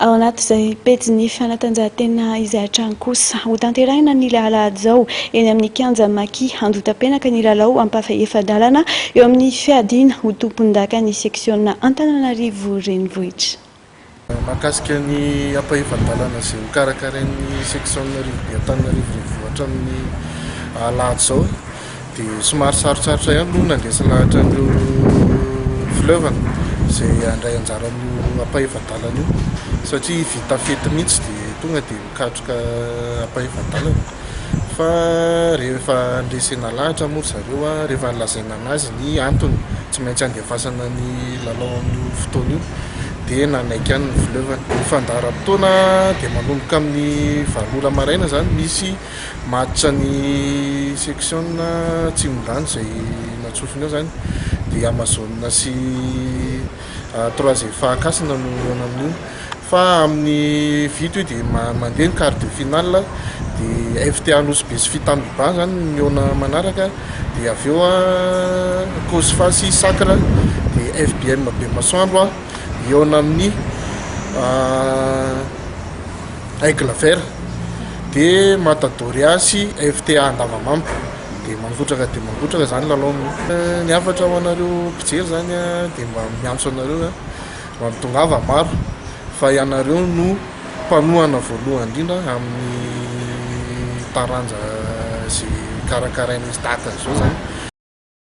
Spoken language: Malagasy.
Ao anatin'izay pejy fanatanjahantena izay hatrany kosa ho tanterahina ny alahady izao eny amin'ny kianja Maki Andotapenaka ny lalao ampahafefadalana eo amin'ny fiadiana ho tompon-daka ny seksiona Antananarivo renivohitra. Mahakasika ny ampahefadalana izay hokarakarain'ny seksiona Antananarivo renivohitra amin'ny alahady izao dia somary sarotsarotra ihany no nandresy lahatra an'ireo fileovana izay andray anjara amin'io ampahefadalana io satria vita fety mihitsy dia tonga dia mikatroka ampahefadalana fa rehefa andresena lahatra moa zareo rehefa nolazaina anazy ny antony tsy maintsy andefasana ny lalao amin'io fotoana io dia nanaiky ihany ny fileovana. Ny fandaharam-potoana dia manomboka amin'ny 8 maraina zany misy matcha ny seksiona Tsimondrano izay natsofina eo zany dia Amazona sy 3e Fahakasina no eo amin'io fa amin'ny vito dia mandeha ny quart de finale dia FTA Nosy sy Fitambiba zany ny eo manaraka dia avy eo Kosfa sy Sacre dia FBM Bemasoandro eo amin'ny Aigle Vert dia Matadoria sy FTA Andavamamba dia mangotraka zany lalao ny afatra ho anareo mpijery zany dia mba miantso anareo mba mitongava maro fa ianareo no mpanohana voalohany indrindra amin'ny taranja sy karakaraina izy tahaka izao zany.